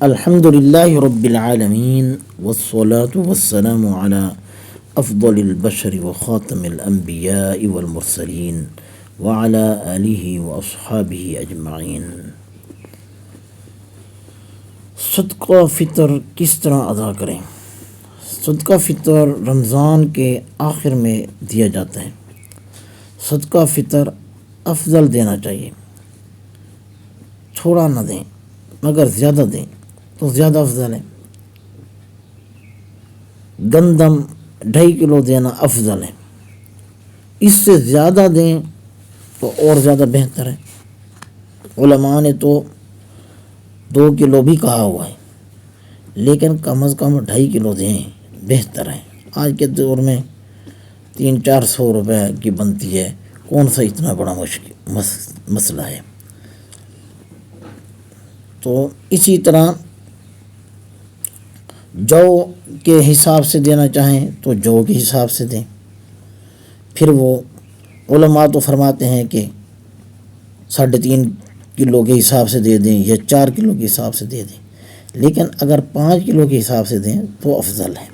الحمد للہ رب العالمین والصلاة والسلام علی افضل البشر وخاتم الانبیاء والمرسلین وعلی آلہ واصحابہ اجمعین۔ صدقہ فطر کس طرح ادا کریں؟ صدقہ فطر رمضان کے آخر میں دیا جاتا ہے۔ صدقہ فطر افضل دینا چاہیے، تھوڑا نہ دیں مگر زیادہ دیں تو زیادہ افضل ہے۔ گندم 2.5 کلو دینا افضل ہے، اس سے زیادہ دیں تو اور زیادہ بہتر ہے۔ علماء نے تو 2 کلو بھی کہا ہوا ہے، لیکن کم از کم 2.5 کلو دیں، بہتر ہے۔ آج کے دور میں 300-400 روپے کی بنتی ہے، کون سا اتنا بڑا مسئلہ ہے۔ تو اسی طرح جو کے حساب سے دینا چاہیں تو جو کے حساب سے دیں۔ پھر وہ علماء تو فرماتے ہیں کہ 3.5 کلو کے حساب سے دے دیں یا 4 کلو کے حساب سے دے دیں، لیکن اگر 5 کلو کے حساب سے دیں تو افضل ہے،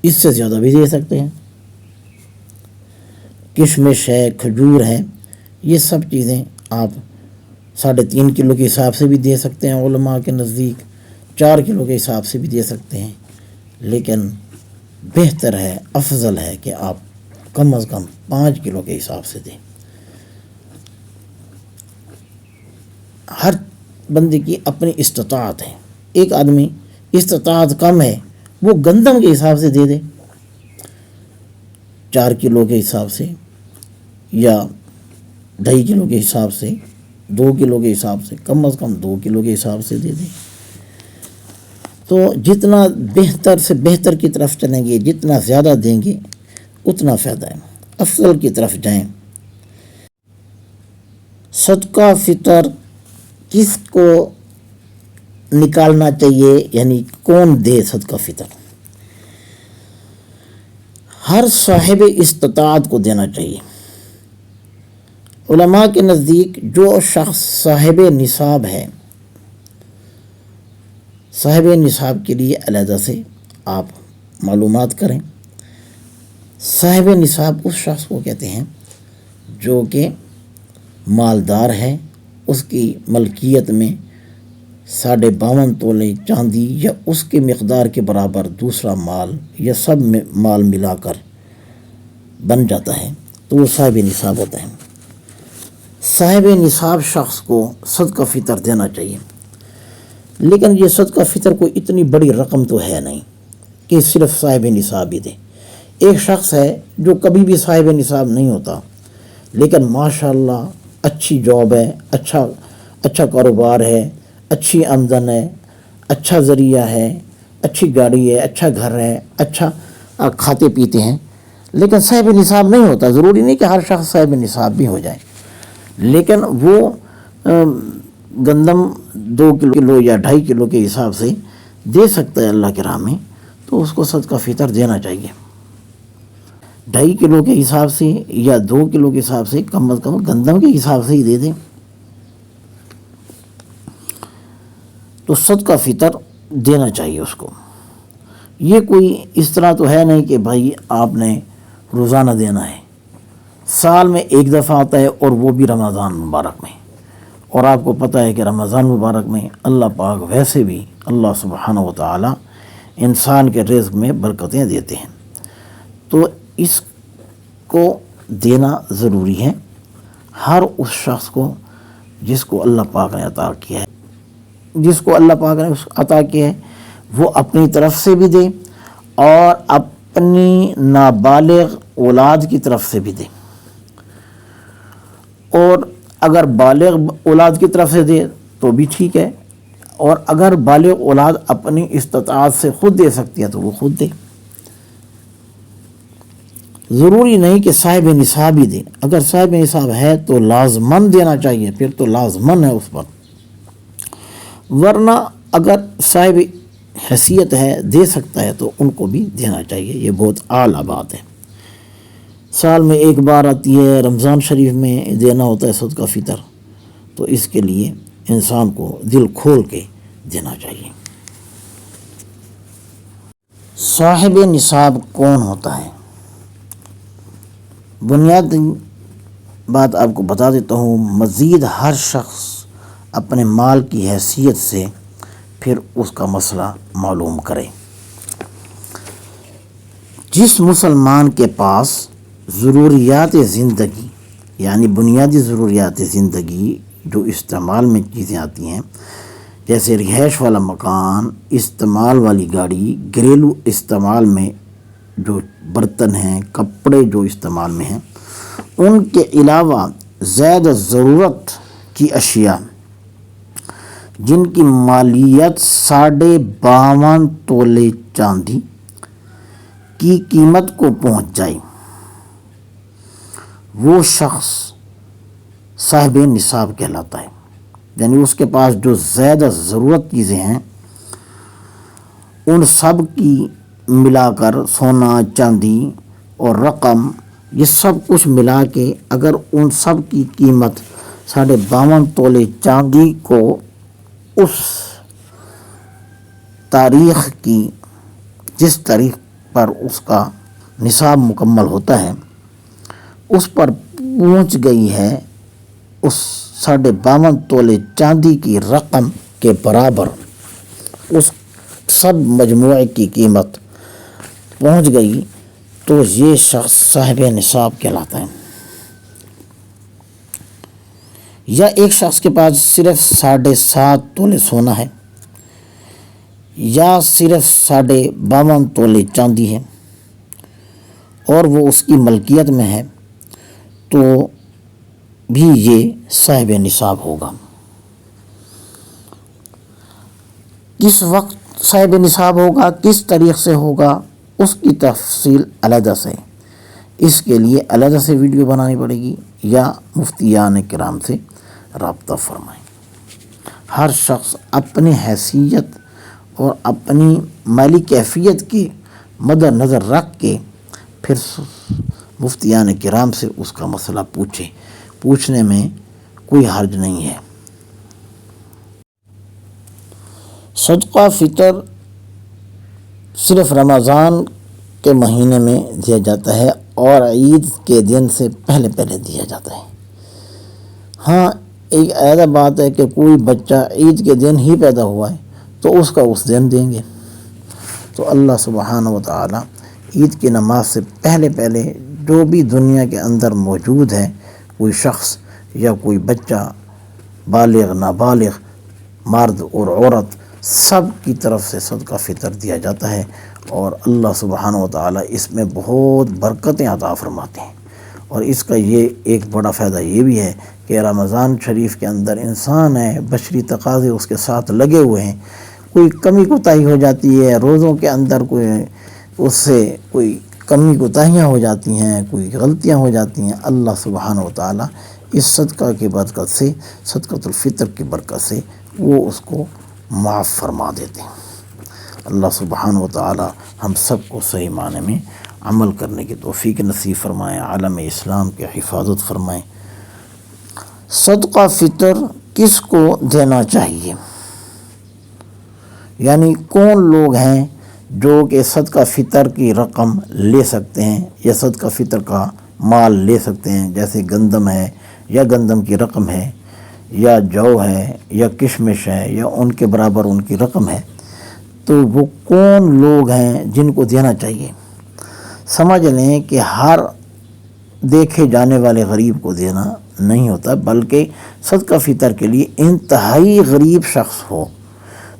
اس سے زیادہ بھی دے سکتے ہیں۔ کشمش ہے، کھجور ہے، یہ سب چیزیں آپ 3.5 کلو کے حساب سے بھی دے سکتے ہیں، علماء کے نزدیک 4 کلو کے حساب سے بھی دے سکتے ہیں، لیکن بہتر ہے، افضل ہے کہ آپ کم از کم 5 کلو کے حساب سے دیں۔ ہر بندے کی اپنی استطاعت ہے، ایک آدمی استطاعت کم ہے وہ گندم کے حساب سے دے دے، 4 کلو کے حساب سے یا 2.5 کلو کے حساب سے، 2 کلو کے حساب سے، کم از کم 2 کلو کے حساب سے دے دیں۔ تو جتنا بہتر سے بہتر کی طرف چلیں گے، جتنا زیادہ دیں گے اتنا فائدہ ہے، افضل کی طرف جائیں۔ صدقہ فطر کس کو نکالنا چاہیے، یعنی کون دے صدقہ فطر؟ ہر صاحب استطاعت کو دینا چاہیے۔ علماء کے نزدیک جو شخص صاحب نصاب ہے، صاحب نصاب کے لیے علیحدہ سے آپ معلومات کریں۔ صاحب نصاب اس شخص کو کہتے ہیں جو کہ مالدار ہے، اس کی ملکیت میں 52.5 تولے چاندی یا اس کے مقدار کے برابر دوسرا مال یا سب مال ملا کر بن جاتا ہے تو وہ صاحب نصاب ہوتا ہے۔ صاحب نصاب شخص کو صدقہ فطر دینا چاہیے، لیکن یہ صدقہ فطر کوئی اتنی بڑی رقم تو ہے نہیں کہ صرف صاحب نصاب ہی دے۔ ایک شخص ہے جو کبھی بھی صاحب نصاب نہیں ہوتا، لیکن ماشاءاللہ اچھی جاب ہے، اچھا کاروبار ہے، اچھی آمدن ہے، اچھا ذریعہ ہے، اچھی گاڑی ہے، اچھا گھر ہے، اچھا کھاتے پیتے ہیں، لیکن صاحب نصاب نہیں ہوتا۔ ضروری نہیں کہ ہر شخص صاحب نصاب بھی ہو جائے، لیکن وہ گندم 2 کلو یا 2.5 کلو کے حساب سے دے سکتا ہے اللہ کے راہ میں، تو اس کو صدقہ فطر دینا چاہیے۔ 2.5 کلو کے حساب سے یا 2 کلو کے حساب سے، کم از کم گندم کے حساب سے ہی دے دیں۔ تو صدقہ فطر دینا چاہیے اس کو۔ یہ کوئی اس طرح تو ہے نہیں کہ بھائی آپ نے روزانہ دینا ہے، سال میں 1 دفعہ آتا ہے اور وہ بھی رمضان مبارک میں، اور آپ کو پتہ ہے کہ رمضان مبارک میں اللہ پاک ویسے بھی اللہ سبحانہ و تعالی انسان کے رزق میں برکتیں دیتے ہیں، تو اس کو دینا ضروری ہے ہر اس شخص کو جس کو اللہ پاک نے عطا کیا ہے، وہ اپنی طرف سے بھی دے اور اپنی نابالغ اولاد کی طرف سے بھی دے، اور اگر بالغ اولاد کی طرف سے دے تو بھی ٹھیک ہے، اور اگر بالغ اولاد اپنی استطاعت سے خود دے سکتی ہے تو وہ خود دے۔ ضروری نہیں کہ صاحب نصاب ہی دے، اگر صاحب نصاب ہے تو لازماً دینا چاہیے، پھر تو لازماً ہے اس پر، ورنہ اگر صاحب حیثیت ہے، دے سکتا ہے تو ان کو بھی دینا چاہیے۔ یہ بہت اعلیٰ بات ہے۔ سال میں 1 بار آتی ہے، رمضان شریف میں دینا ہوتا ہے صدقہ فطر، تو اس کے لیے انسان کو دل کھول کے دینا چاہیے۔ صاحب نصاب کون ہوتا ہے؟ بنیادی بات آپ کو بتا دیتا ہوں، مزید ہر شخص اپنے مال کی حیثیت سے پھر اس کا مسئلہ معلوم کرے۔ جس مسلمان کے پاس ضروریات زندگی یعنی بنیادی ضروریات زندگی جو استعمال میں چیزیں آتی ہیں، جیسے رہائش والا مکان، استعمال والی گاڑی، گھریلو استعمال میں جو برتن ہیں، کپڑے جو استعمال میں ہیں، ان کے علاوہ زیادہ ضرورت کی اشیاء جن کی مالیت 52.5 تولے چاندی کی قیمت کو پہنچ جائے، وہ شخص صاحب نصاب کہلاتا ہے۔ یعنی اس کے پاس جو زیادہ ضرورت چیزیں ہیں ان سب کی ملا کر سونا، چاندی اور رقم، یہ سب کچھ ملا کے اگر ان سب کی قیمت 52.5 تولے چاندی کو اس تاریخ کی جس تاریخ پر اس کا نصاب مکمل ہوتا ہے اس پر پہنچ گئی ہے، اس 52.5 تولے چاندی کی رقم کے برابر اس سب مجموعے کی قیمت پہنچ گئی، تو یہ شخص صاحب نصاب کہلاتا ہے۔ یا ایک شخص کے پاس صرف 7.5 تولے سونا ہے یا صرف 52.5 تولے چاندی ہے اور وہ اس کی ملکیت میں ہے، تو بھی یہ صاحب نصاب ہوگا۔ کس وقت صاحب نصاب ہوگا، کس طریق سے ہوگا، اس کی تفصیل علیحدہ سے، اس کے لیے علیحدہ سے ویڈیو بنانی پڑے گی یا مفتیان کرام سے رابطہ فرمائیں۔ ہر شخص اپنی حیثیت اور اپنی مالی کیفیت کے مد نظر رکھ کے پھر مفتیان کرام سے اس کا مسئلہ پوچھنے میں کوئی حرج نہیں ہے۔ صدقہ فطر صرف رمضان کے مہینے میں دیا جاتا ہے اور عید کے دن سے پہلے دیا جاتا ہے۔ ہاں، ایک علیحدہ بات ہے کہ کوئی بچہ عید کے دن ہی پیدا ہوا ہے تو اس کا اس دن دیں گے، تو اللہ سبحانہ و تعالی عید کی نماز سے پہلے جو بھی دنیا کے اندر موجود ہے، کوئی شخص یا کوئی بچہ، بالغ نابالغ، مرد اور عورت، سب کی طرف سے صدقہ فطر دیا جاتا ہے، اور اللہ سبحانہ و تعالی اس میں بہت برکتیں عطا فرماتے ہیں۔ اور اس کا یہ ایک بڑا فائدہ یہ بھی ہے کہ رمضان شریف کے اندر انسان ہے، بشری تقاضے اس کے ساتھ لگے ہوئے ہیں، کوئی کمی کوتاہی ہو جاتی ہے، روزوں کے اندر اس سے کوئی کمی کوتاہیاں ہو جاتی ہیں، کوئی غلطیاں ہو جاتی ہیں، اللہ سبحانہ و تعالی اس صدقہ کی برکت سے، صدقۃ الفطر کی برکت سے وہ اس کو معاف فرما دیتے ہیں۔ اللہ سبحانہ و تعالی ہم سب کو صحیح معنی میں عمل کرنے کی توفیق نصیب فرمائیں، عالم اسلام کی حفاظت فرمائیں۔ صدقہ فطر کس کو دینا چاہیے؟ یعنی کون لوگ ہیں جو کہ صدقہ فطر کی رقم لے سکتے ہیں یا صدقہ فطر کا مال لے سکتے ہیں، جیسے گندم ہے یا گندم کی رقم ہے یا جو ہے یا کشمش ہے یا ان کے برابر ان کی رقم ہے، تو وہ کون لوگ ہیں جن کو دینا چاہیے؟ سمجھ لیں کہ ہر دیکھے جانے والے غریب کو دینا نہیں ہوتا، بلکہ صدقہ فطر کے لیے انتہائی غریب شخص ہو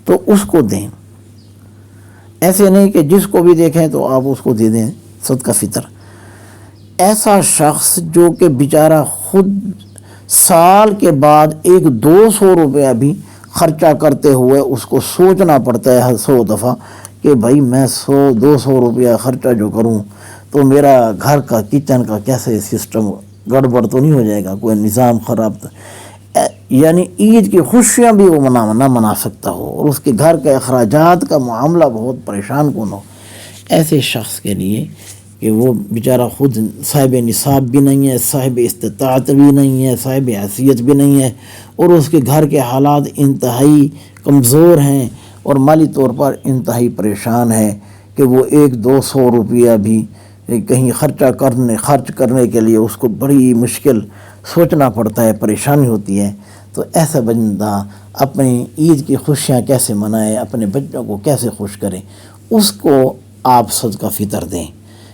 تو اس کو دیں، ایسے نہیں کہ جس کو بھی دیکھیں تو آپ اس کو دے دیں صدقہ فطر۔ ایسا شخص جو کہ بیچارہ خود سال کے بعد 100-200 روپیہ بھی خرچہ کرتے ہوئے اس کو سوچنا پڑتا ہے 100 دفعہ کہ بھائی میں 100-200 روپیہ خرچہ جو کروں تو میرا گھر کا کچن کا کیسے سسٹم گڑبڑ تو نہیں ہو جائے گا، کوئی نظام خراب یعنی عید کی خوشیاں بھی وہ نہ منا سکتا ہو اور اس کے گھر کے اخراجات کا معاملہ بہت پریشان کن ہو، ایسے شخص کے لیے کہ وہ بیچارہ خود صاحب نصاب بھی نہیں ہے، صاحب استطاعت بھی نہیں ہے، صاحب حیثیت بھی نہیں ہے، اور اس کے گھر کے حالات انتہائی کمزور ہیں اور مالی طور پر انتہائی پریشان ہے کہ وہ 100-200 روپیہ بھی کہیں خرچ کرنے کے لیے اس کو بڑی مشکل سوچنا پڑتا ہے، پریشانی ہوتی ہے۔ تو ایسا بندہ اپنی عید کی خوشیاں کیسے منائے، اپنے بچوں کو کیسے خوش کرے، اس کو آپ صدقہ فطر دیں۔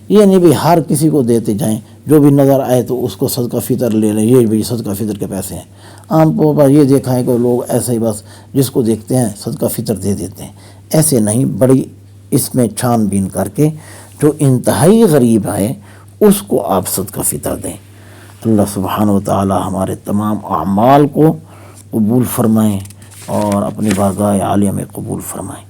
یہ نہیں بھی ہر کسی کو دیتے جائیں، جو بھی نظر آئے تو اس کو صدقہ فطر لے لیں، یہ بھی صدقہ فطر کے پیسے ہیں۔ عام طور پر یہ دیکھا ہے کہ لوگ ایسے ہی بس جس کو دیکھتے ہیں صدقہ فطر دے دیتے ہیں، ایسے نہیں، بڑی اس میں چھان بین کر کے جو انتہائی غریب ہے اس کو آپ صدقہ فطر دیں۔ اللہ سبحانہ و تعالی ہمارے تمام اعمال کو قبول فرمائیں اور اپنی بارگاہ عالیہ میں قبول فرمائیں۔